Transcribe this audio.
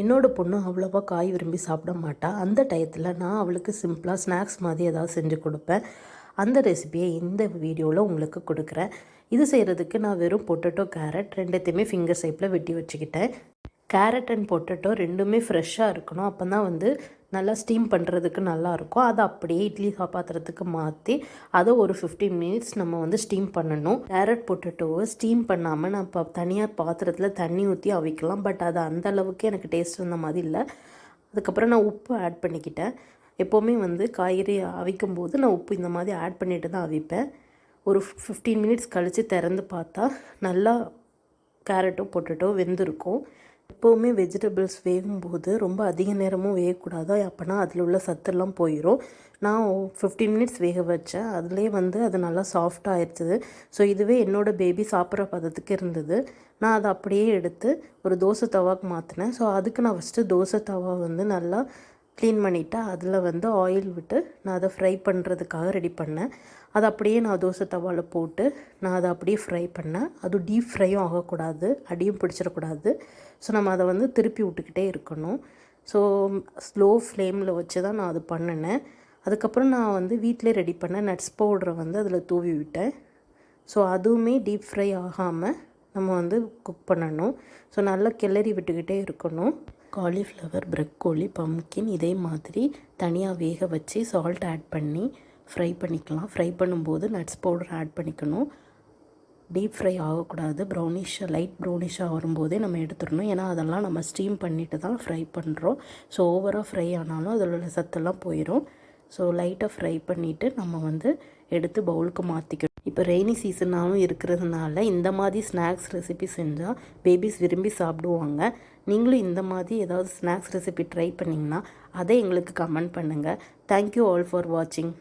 என்னோட பொண்ணு அவ்வளோவா காய் விரும்பி சாப்பிட மாட்டா. அந்த டயத்தில் நான் அவளுக்கு சிம்பிளாக ஸ்நாக்ஸ் மாதிரி ஏதாவது செஞ்சு கொடுப்பேன். அந்த ரெசிபியை இந்த வீடியோவில் உங்களுக்கு கொடுக்குறேன். இது செய்கிறதுக்கு நான் வெறும் பொட்டேட்டோ, கேரட் ரெண்டுத்தையுமே ஃபிங்கர் ஷேப்பில் வெட்டி வச்சுக்கிட்டேன். கேரட் அண்ட் பொட்டேட்டோ ரெண்டுமே ஃப்ரெஷ்ஷாக இருக்கணும். அப்போ தான் வந்து நல்லா ஸ்டீம் பண்ணுறதுக்கு நல்லாயிருக்கும். அதை அப்படியே இட்லி பாத்திரத்துக்கு மாற்றி அதை ஒரு 15 மினிட்ஸ் நம்ம வந்து ஸ்டீம் பண்ணணும். கேரட் பொட்டேட்டோவை ஸ்டீம் பண்ணாமல் நான் இப்போ தனியாக பாத்திரத்தில் தண்ணி ஊற்றி அவிக்கலாம். பட் அது அந்த அளவுக்கு எனக்கு டேஸ்ட் இருந்த மாதிரி இல்லை. அதுக்கப்புறம் நான் உப்பு ஆட் பண்ணிக்கிட்டேன். எப்போவுமே வந்து காய்கறி அவிக்கும் போது நான் உப்பு இந்த மாதிரி ஆட் பண்ணிட்டு தான் அவிப்பேன். ஒரு 15 மினிட்ஸ் கழித்து திறந்து பார்த்தா நல்லா கேரட்டோ பொட்டேட்டோ வெந்திருக்கும். எப்போவுமே வெஜிடபிள்ஸ் வேகும்போது ரொம்ப அதிக நேரமும் வேகக்கூடாது. அப்போனா அதில் உள்ள சத்தெல்லாம் போயிடும். நான் 15 மினிட்ஸ் வேக வச்சேன். அதுலேயே வந்து அது நல்லா சாஃப்டாக ஆயிடுச்சு. ஸோ இதுவே என்னோடய பேபி சாப்பிட்ற பதத்துக்கு இருந்தது. நான் அதை அப்படியே எடுத்து ஒரு தோசை தவாக்கு மாற்றினேன். ஸோ அதுக்கு நான் ஃபஸ்ட்டு தோசை தவா வந்து நல்லா க்ளீன் பண்ணிவிட்டு அதில் வந்து ஆயில் விட்டு நான் அதை ஃப்ரை பண்ணுறதுக்காக ரெடி பண்ணேன். அதை அப்படியே நான் தோசை தவாவில் போட்டு நான் அதை அப்படியே ஃப்ரை பண்ணேன். அது டீப் ஃப்ரையும் ஆகக்கூடாது, அடியும் பிடிச்சிடக்கூடாது. ஸோ நம்ம அதை வந்து திருப்பி விட்டுக்கிட்டே இருக்கணும். ஸோ ஸ்லோ ஃப்ளேமில் வச்சு தான் நான் அது பண்ணினேன். அதுக்கப்புறம் நான் வந்து வீட்டிலே ரெடி பண்ண நட்ஸ் பவுடரை வந்து அதில் தூவி விட்டேன். ஸோ அதுவுமே டீப் ஃப்ரை ஆகாமல் நம்ம வந்து குக் பண்ணணும். ஸோ நல்லா கிளறி விட்டுக்கிட்டே இருக்கணும். காலிஃப்ளவர், ப்ரக்கோலி, பம்கின் இதே மாதிரி தனியாக வேக வச்சு சால்ட் ஆட் பண்ணி ஃப்ரை பண்ணிக்கலாம். ஃப்ரை பண்ணும்போது நட்ஸ் பவுடர் ஆட் பண்ணிக்கணும். டீப் ஃப்ரை ஆகக்கூடாது. லைட் ப்ரௌனிஷாக வரும்போதே நம்ம எடுத்துடணும். ஏன்னா அதெல்லாம் நம்ம ஸ்டீம் பண்ணிவிட்டு தான் ஃப்ரை பண்ணுறோம். ஸோ ஓவராக ஃப்ரை ஆனாலும் அதில் உள்ள சத்தெல்லாம் போயிடும். ஸோ லைட்டாக ஃப்ரை பண்ணிவிட்டு நம்ம வந்து எடுத்து பவுலுக்கு மாற்றிக்கணும். இப்போ ரெய்னி சீசனாகவும் இருக்கிறதுனால இந்த மாதிரி ஸ்நாக்ஸ் ரெசிபி செஞ்சால் பேபிஸ் விரும்பி சாப்பிடுவாங்க. நீங்களும் இந்த மாதிரி ஏதாவது ஸ்நாக்ஸ் ரெசிபி ட்ரை பண்ணிங்கன்னா அதை எங்களுக்கு கமெண்ட் பண்ணுங்கள். தேங்க்யூ ஆல் ஃபார் வாட்சிங்.